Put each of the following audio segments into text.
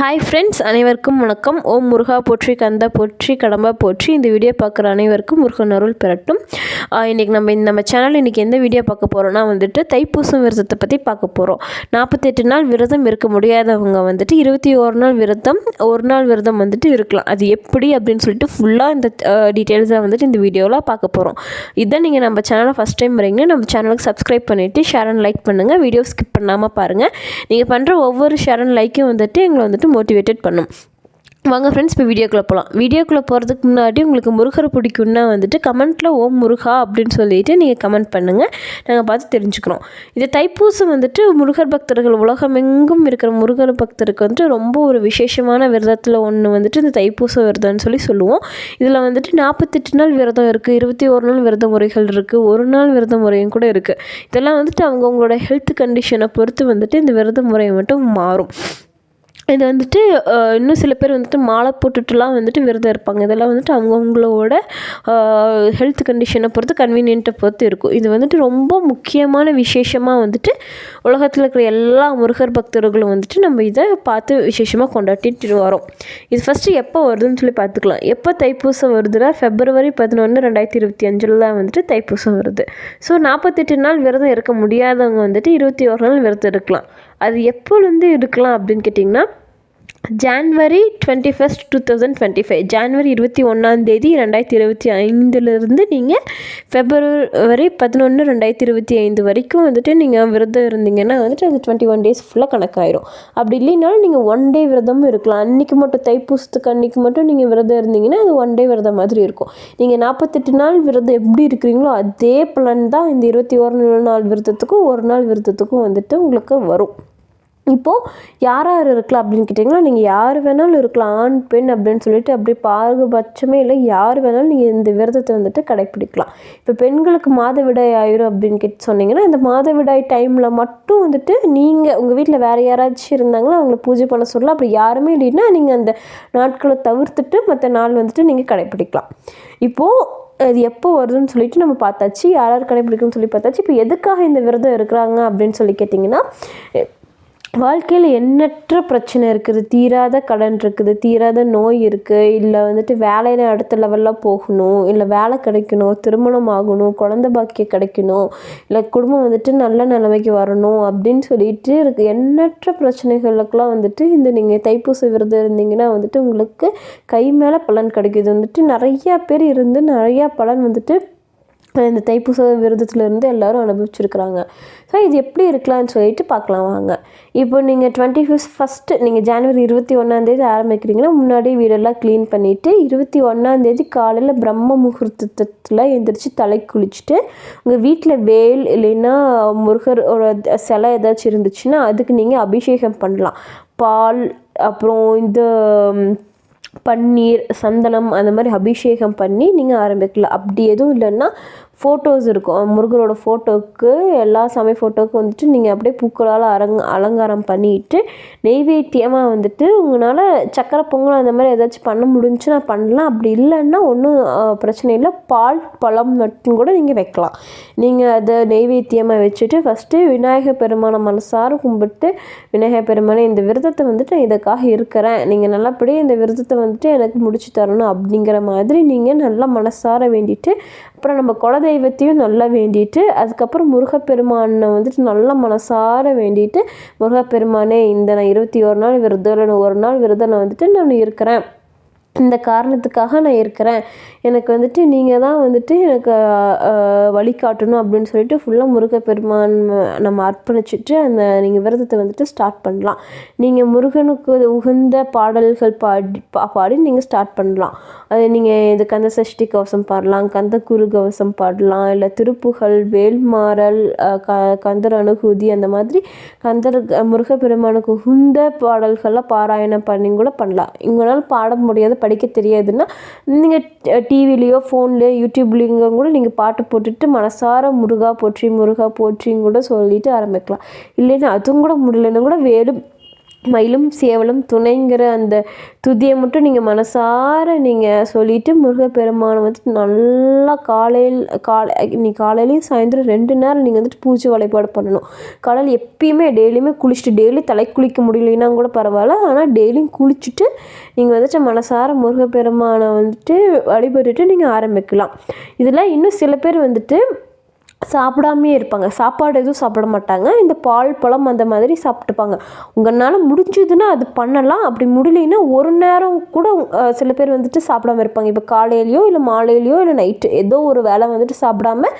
Hi friends, அனைவருக்கும் வணக்கம். ஓம் முருகா போற்றி, கந்தா போற்றி, கடம்பா போற்றி. இந்த வீடியோ பார்க்குற அனைவருக்கும் முருகன் அருள் பெறட்டும். இன்றைக்கி நம்ம சேனல் இன்றைக்கி எந்த வீடியோ பார்க்க போகிறோன்னா தைப்பூசம் விரதத்தை பற்றி பார்க்க போகிறோம். 48 நாள் விரதம் இருக்க முடியாதவங்க 21 நாள் விரதம், ஒரு நாள் விரதம் இருக்கலாம். அது எப்படி அப்படின்னு சொல்லிட்டு ஃபுல்லாக இந்த டீட்டெயில்ஸாக இந்த வீடியோவில் பார்க்க போகிறோம். இதான் நீங்கள் நம்ம சேனலை ஃபஸ்ட் டைம் வரீங்கன்னா நம்ம சேனலுக்கு சப்ஸ்கிரைப் பண்ணிவிட்டு ஷேர் அண்ட் லைக் பண்ணுங்கள். வீடியோ ஸ்கிப் பண்ணாமல் பாருங்கள். நீங்கள் பண்ணுற ஒவ்வொரு ஷேர் அண்ட் லைக்கும் எங்களை மோட்டிவேட்டட் பண்ணும். வாங்க ஃப்ரெண்ட்ஸ், இப்போ வீடியோக்குள்ளே போகலாம். வீடியோக்குள்ளே போகிறதுக்கு முன்னாடி உங்களுக்கு முருகரை பிடிக்குன்னா கமெண்ட்டில் ஓம் முருகா அப்படின்னு சொல்லிட்டு நீங்கள் கமெண்ட் பண்ணுங்கள். நாங்கள் பார்த்து தெரிஞ்சுக்கிறோம். இது தைப்பூசம் முருகர் பக்தர்கள், உலகமெங்கும் இருக்கிற முருகர் பக்தருக்கு ரொம்ப ஒரு விசேஷமான விரதத்தில் ஒன்று இந்த தைப்பூச விரதம்னு சொல்லுவோம். இதில் 48 நாள் விரதம் இருக்குது, 21 நாள் விரத முறைகள் இருக்குது, ஒரு நாள் விரத முறையும் கூட இருக்குது. இதெல்லாம் அவங்கவுங்களோட ஹெல்த் கண்டிஷனை பொறுத்து இந்த விரத முறை மட்டும் மாறும். இது இன்னும் சில பேர் மாலை போட்டுட்டுலாம் விரதம் இருப்பாங்க. இதெல்லாம் அவங்கவுங்களோட ஹெல்த் கண்டிஷனை பொறுத்து, கன்வீனியன்ட்டை பொறுத்து இருக்கும். இது ரொம்ப முக்கியமான விசேஷமாக உலகத்தில் இருக்கிற எல்லா முருகர் பக்தர்களும் நம்ம இதை பார்த்து விசேஷமாக கொண்டாடிட்டு வரோம். இது ஃபஸ்ட்டு எப்போ வருதுன்னு பார்த்துக்கலாம். எப்போ தைப்பூசம் வருதுன்னா February 11, 2025 தான் தைப்பூசம் வருது. ஸோ 48 நாள் விரதம் இருக்க முடியாதவங்க 21 நாள் விரதம் இருக்கலாம். அது எப்போலேருந்து இருக்கலாம் அப்படின்னு கேட்டிங்கன்னா, January 21, 2025, ஜான்வரி 21 2025 நீங்கள் February 11, 2025 வரைக்கும் நீங்கள் விரதம் இருந்தீங்கன்னா அது 21 days ஃபுல்லாக கணக்காயிரும். அப்படி இல்லைனாலும் நீங்கள் 1 day விரதமும் இருக்கலாம். அன்றைக்கி மட்டும் தைப்பூசத்துக்கு அன்றைக்கி மட்டும் நீங்கள் விரதம் இருந்தீங்கன்னா அது 1 day விரதம் மாதிரி இருக்கும். நீங்கள் 48 நாள் விரதம் எப்படி இருக்கிறீங்களோ அதே பலன் தான் இந்த 21 நாள் விரதத்துக்கும் ஒரு நாள் விரதத்துக்கும் உங்களுக்கு வரும். இப்போது யார் இருக்கலாம் அப்படின்னு கேட்டிங்கன்னா, நீங்கள் யார் வேணாலும் இருக்கலாம். ஆண் பெண் அப்படின்னு சொல்லிட்டு அப்படி பாகுபட்சமே இல்லை. யார் வேணாலும் நீங்கள் இந்த விரதத்தை கடைப்பிடிக்கலாம். இப்போ பெண்களுக்கு மாதவிடாய் ஆயிரும் அப்படின்னு சொன்னீங்கன்னா, இந்த மாதவிடாய் டைமில் மட்டும் நீங்கள் உங்கள் வீட்டில் வேறு யாராச்சும் இருந்தாங்களோ அவங்கள பூஜை பண்ண சொல்லலாம். அப்படி யாருமே இல்லைன்னா நீங்கள் அந்த நாட்களை தவிர்த்துட்டு மற்ற நாள் நீங்கள் கடைப்பிடிக்கலாம். இப்போது அது எப்போ வருதுன்னு சொல்லிட்டு நம்ம பார்த்தாச்சு, யார் கடைப்பிடிக்கணும்னு சொல்லி பார்த்தாச்சு. இப்போ எதுக்காக இந்த விரதம் இருக்கிறாங்க அப்படின்னு சொல்லி கேட்டிங்கன்னா, வாழ்க்கையில் எண்ணற்ற பிரச்சனை இருக்குது. தீராத கடன் இருக்குது, தீராத நோய் இருக்குது, இல்லை வேலையில் அடுத்த லெவலில் போகணும், இல்லை வேலை கிடைக்கணும், திருமணம் ஆகணும், குழந்தை பாக்கியம் கிடைக்கணும், இல்லை குடும்பம் நல்ல நிலைமைக்கு வரணும் அப்படின்னு சொல்லிட்டு இருக்குது. எண்ணற்ற பிரச்சனைகளுக்கெல்லாம் இந்த நீங்கள் தைப்பூச விரதம் இருந்தீங்கன்னா உங்களுக்கு கை மேலே பலன் கிடைக்குது. நிறையா பேர் இருந்து நிறையா பலன் இந்த தைப்பூச விரதத்துலேருந்து எல்லோரும் அனுபவிச்சிருக்கிறாங்க. ஸோ இது எப்படி இருக்கலாம்னு சொல்லிட்டு பார்க்கலாம் வாங்க. இப்போ நீங்கள் 21 நீங்கள் ஜனவரி 21 ஆரம்பிக்கிறீங்கன்னா, முன்னாடி வீடெல்லாம் க்ளீன் பண்ணிவிட்டு 21 காலையில் பிரம்ம முகூர்த்தத்தில் எழுந்திரிச்சு தலை குளிச்சுட்டு உங்கள் வீட்டில் வேல் இல்லைன்னா முருகரோட சிலை ஏதாச்சும் இருந்துச்சுன்னா அதுக்கு நீங்கள் அபிஷேகம் பண்ணலாம். பால், அப்புறம் இந்த பன்னீர், சந்தனம் அந்த மாதிரி அபிஷேகம் பண்ணி நீங்கள் ஆரம்பிக்கலாம். அப்படி எதுவும் இல்லைன்னா ஃபோட்டோஸ் இருக்கும், முருகரோட ஃபோட்டோவுக்கு, எல்லா சாமி ஃபோட்டோவுக்கு நீங்கள் அப்படியே பூக்களால் அலங்காரம் பண்ணிவிட்டு நெய்வேத்தியமாக உங்களால் சக்கரை பொங்கல் அந்த மாதிரி ஏதாச்சும் பண்ண முடிஞ்சுன்னா பண்ணலாம். அப்படி இல்லைன்னா ஒன்றும் பிரச்சனை இல்லை, பால் பழம் மட்டும் கூட நீங்கள் வைக்கலாம். நீங்கள் அதை நெய்வேத்தியமாக வச்சுட்டு ஃபஸ்ட்டு விநாயகர் பெருமானை மனசார கும்பிட்டு, விநாயகர் பெருமானை இந்த விரதத்தை நான் இதுக்காக இருக்கிறேன், நீங்கள் நல்லபடியாக இந்த விரதத்தை எனக்கு முடிச்சு தரணும் அப்படிங்கிற மாதிரி நீங்கள் நல்லா மனசார வேண்டிட்டு, அப்புறம் நம்ம குலதெய்வத்தையும் நல்லா வேண்டிட்டு, அதுக்கப்புறம் முருகப்பெருமானை நல்லா மனசார வேண்டிட்டு, முருகப்பெருமானே இந்த நான் 21 நாள் விரதம் இல்லை ஒரு நாள் விரதம் நான் இருக்கிறேன், இந்த காரணத்துக்காக நான் இருக்கிறேன், எனக்கு நீங்கள் தான் எனக்கு வழிகாட்டணும் அப்படின்னு சொல்லிட்டு ஃபுல்லாக முருகப்பெருமான் நம்ம அர்ப்பணிச்சுட்டு அந்த நீங்கள் விரதத்தை ஸ்டார்ட் பண்ணலாம். நீங்கள் முருகனுக்கு உகந்த பாடல்கள் பாடி நீங்கள் ஸ்டார்ட் பண்ணலாம். அது நீங்கள் இது கந்த சஷ்டி கவசம் பாடலாம், கந்த குரு கவசம் பாடலாம், இல்லை திருப்புகழ், வேல்மாறல், கந்தர் அனுகூதி, அந்த மாதிரி முருகப்பெருமானுக்கு உகந்த பாடல்கள்லாம் பாராயணம் பண்ணி கூட பண்ணலாம். உங்களால் பாட முடியாது, படிக்க தெரியாதுன்னா நீங்கள் டிவிலேயோ ஃபோன்லேயோ யூடியூப்லேயோ கூட நீங்கள் பாட்டு போட்டுட்டு மனசார முருகா போற்றின்னு கூட சொல்லிட்டு ஆரம்பிக்கலாம். இல்லைன்னா அதுவும் கூட முடியலன்னா கூட மயிலும் சேவலும் துணைங்கிற அந்த துதியை மட்டும் நீங்கள் மனசார நீங்கள் சொல்லிவிட்டு முருகப்பெருமானை வந்துட்டு நல்லா இன்னைக்கு காலையிலையும் சாயந்தரம் 2 நேரம் நீங்கள் வந்துட்டு பூஜை வழிபாடு பண்ணணும். காலையில் எப்பயுமே டெய்லியுமே குளிச்சுட்டு, டெய்லி தலை குளிக்க முடியலைன்னா கூட பரவாயில்ல, ஆனால் டெய்லியும் குளிச்சுட்டு நீங்கள் வந்துட்டு மனசார முருகப்பெருமானை வந்துட்டு வழிபட்டுட்டு நீங்கள் ஆரம்பிக்கலாம். இதில் இன்னும் சில பேர் வந்துட்டு சாப்பிடாமே இருப்பாங்க. சாப்பாடு எதுவும் சாப்பிட மாட்டாங்க. இந்த பால் பழம் அந்த மாதிரி சாப்பிட்டுப்பாங்க. உங்களால் முடிஞ்சதுன்னா அது பண்ணலாம். அப்படி முடியலைன்னா ஒரு நேரம் கூட சில பேர் வந்துட்டு சாப்பிடாம இருப்பாங்க. இப்போ காலையிலையோ இல்லை மாலையிலையோ இல்லை நைட்டு ஏதோ ஒரு வேளை வந்துட்டு சாப்பிடாம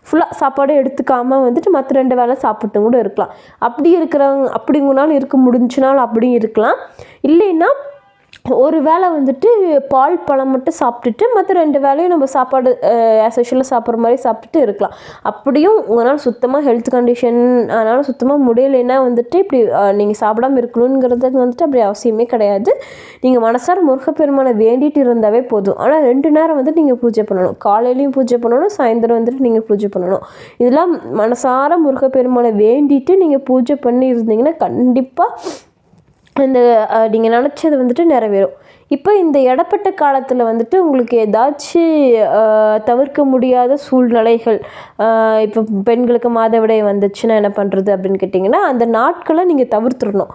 ஃபுல்லாக சாப்பாடு எடுத்துக்காமல் வந்துட்டு மற்ற 2 வேளை சாப்பிட்டும் கூட இருக்கலாம். அப்படி இருக்கிறவங்க அப்படிங்கனாலும் இருக்க முடிஞ்சுனாலும் அப்படியும் இருக்கலாம். இல்லைன்னா ஒரு வேளை வந்துட்டு பால் பழம் மட்டும் சாப்பிட்டுட்டு மற்ற 2 வேளையும் நம்ம சாப்பாடு ஆஸ் யூஷுவலாக சாப்பிட்ற மாதிரி சாப்பிட்டுட்டு இருக்கலாம். அப்படியும் உங்களால் சுத்தமாக ஹெல்த் கண்டிஷன் அதனால் சுத்தமாக முடியலைன்னா வந்துட்டு இப்படி நீங்கள் சாப்பிடாமல் இருக்கணுங்கிறது வந்துட்டு அப்படி அவசியமே கிடையாது. நீங்கள் மனசார முருகப்பெருமானை வேண்டிகிட்டு இருந்தாவே போதும். ஆனால் 2 நேரம் வந்துட்டு நீங்கள் பூஜை பண்ணணும். காலையிலையும் பூஜை பண்ணணும், சாயந்தரம் வந்துட்டு நீங்கள் பூஜை பண்ணணும். இதெல்லாம் மனசார முருகப்பெருமானை வேண்டிட்டு நீங்கள் பூஜை பண்ணி இருந்தீங்கன்னா கண்டிப்பாக இந்த நீங்கள் நினச்சது வந்துட்டு நிறைவேறும். இப்போ இந்த இடப்பட்ட காலத்தில் வந்துட்டு உங்களுக்கு ஏதாச்சும் தவிர்க்க முடியாத சூழ்நிலைகள், இப்போ பெண்களுக்கு மாதவிடாய் வந்துச்சுன்னா என்ன பண்ணுறது அப்படின்னு கேட்டிங்கன்னா, அந்த நாட்களை நீங்கள் தவிர்த்துடணும்.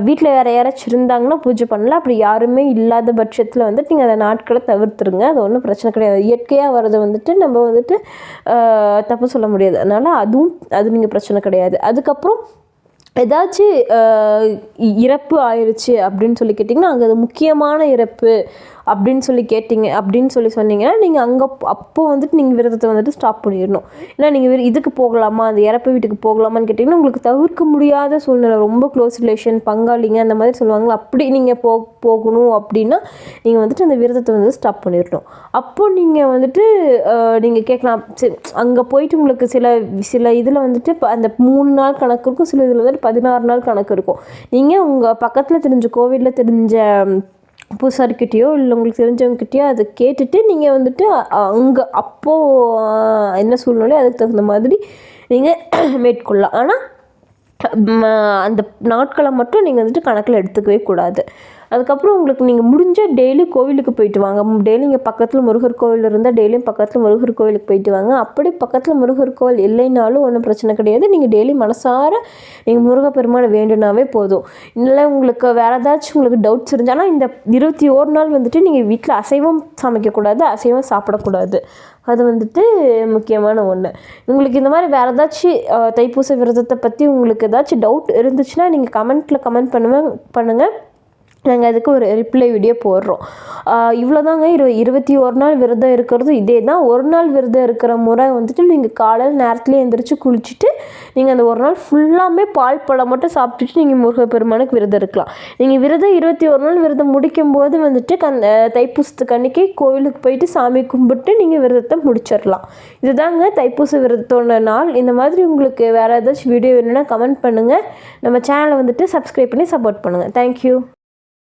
வீட்டில் வேறு யாராச்சும் இருந்தாங்கன்னா பூஜை பண்ணலாம். அப்படி யாருமே இல்லாத பட்சத்தில் வந்துட்டு நீங்கள் அந்த நாட்களை தவிர்த்துருங்க. அது ஒன்றும் பிரச்சனை கிடையாது. இயற்கையாக வர்றது வந்துட்டு நம்ம வந்துட்டு தப்பு சொல்ல முடியாது. அதனால் அது நீங்கள் பிரச்சனை கிடையாது. அதுக்கப்புறம் ஏதாச்சும் இறப்பு ஆயிடுச்சு அப்படின்னு சொல்லி கேட்டிங்கன்னா, அங்கே அது முக்கியமான இறப்பு அப்படின்னு சொல்லி சொன்னீங்கன்னா நீங்கள் அப்போது வந்துட்டு நீங்கள் விரதத்தை வந்துட்டு ஸ்டாப் பண்ணிடணும். ஏன்னா நீங்கள் இதுக்கு போகலாமா, அந்த இறப்பு வீட்டுக்கு போகலாமான்னு கேட்டிங்கன்னா உங்களுக்கு தவிர்க்க முடியாத சூழ்நிலை, ரொம்ப க்ளோஸ் ரிலேஷன், பங்காளிங்க அந்த மாதிரி சொல்லுவாங்க. அப்படி நீங்கள் போகணும் அப்படின்னா நீங்கள் வந்துட்டு அந்த விரதத்தை வந்து ஸ்டாப் பண்ணிடணும். அப்போது நீங்கள் வந்துட்டு நீங்கள் கேட்கலாம், சரி அங்கே போயிட்டு உங்களுக்கு சில இதில் வந்துட்டு அந்த 3 நாள் கணக்கு இருக்கும், சில இதில் வந்துட்டு 16 நாள் கணக்கு இருக்கும். நீங்கள் உங்கள் பக்கத்தில் தெரிஞ்ச கோவிலில் தெரிஞ்ச பூசாரிக்கிட்டேயோ இல்லை உங்களுக்கு தெரிஞ்சவங்ககிட்டயோ அதை கேட்டுட்டு நீங்கள் வந்துட்டு அங்கே அப்போது என்ன சூழ்நிலையோ அதுக்கு தகுந்த மாதிரி நீங்கள் மேற்கொள்ளலாம். ஆனால் அந்த நாட்களை மட்டும் நீங்கள் வந்துட்டு கணக்கில் எடுத்துக்கவே கூடாது. அதுக்கப்புறம் உங்களுக்கு நீங்கள் முடிஞ்சால் டெய்லி கோவிலுக்கு போயிட்டு வாங்க. டெய்லி இங்கே பக்கத்தில் முருகர் கோவில் இருந்தால் டெய்லியும் பக்கத்தில் முருகர் கோவிலுக்கு போயிட்டு வாங்க. அப்படி பக்கத்தில் முருகர் கோவில் இல்லைனாலும் ஒன்றும் பிரச்சனை கிடையாது. நீங்கள் டெய்லி மனசார நீங்கள் முருகப்பெருமானை வேண்டுனாவே போதும். இல்லை உங்களுக்கு வேறு ஏதாச்சும் உங்களுக்கு டவுட்ஸ் இருந்தாலும் இந்த 21 நாள் வந்துட்டு நீங்கள் வீட்டில் அசைவம் சமைக்கக்கூடாது, அசைவம் சாப்பிடக்கூடாது. அது வந்துட்டு முக்கியமான ஒன்று. உங்களுக்கு இந்த மாதிரி வேறு ஏதாச்சும் தைப்பூச விரதத்தை பற்றி உங்களுக்கு ஏதாச்சும் டவுட் இருந்துச்சுன்னா நீங்கள் கமெண்ட் பண்ணுங்கள். நாங்கள் அதுக்கு ஒரு ரிப்ளை வீடியோ போடுறோம். இவ்வளோதாங்க. 21 நாள் விரதம் இருக்கிறது இதே தான். ஒரு நாள் விரதம் இருக்கிற முறை வந்துட்டு நீங்கள் காலையில் நேரத்துலேயே எழுந்திரிச்சு குளிச்சுட்டு நீங்கள் அந்த ஒரு நாள் ஃபுல்லாமே பால் பழம் மட்டும் சாப்பிட்டுட்டு நீங்கள் முருகப்பெருமானுக்கு விரதம் இருக்கலாம். நீங்கள் விரதம் 21 நாள் விரதம் முடிக்கும்போது வந்துட்டு தைப்பூசத்துக்கு அன்றைக்கி கோவிலுக்கு போயிட்டு சாமி கும்பிட்டு நீங்கள் விரதத்தை முடிச்சிடலாம். இதுதாங்க தைப்பூச விரதத்தோட நாள். இந்த மாதிரி உங்களுக்கு வேறு ஏதாச்சும் வீடியோ வேணும்னா கமெண்ட் பண்ணுங்கள். நம்ம சேனலை வந்துட்டு சப்ஸ்கிரைப் பண்ணி சப்போர்ட் பண்ணுங்கள். தேங்க்யூ.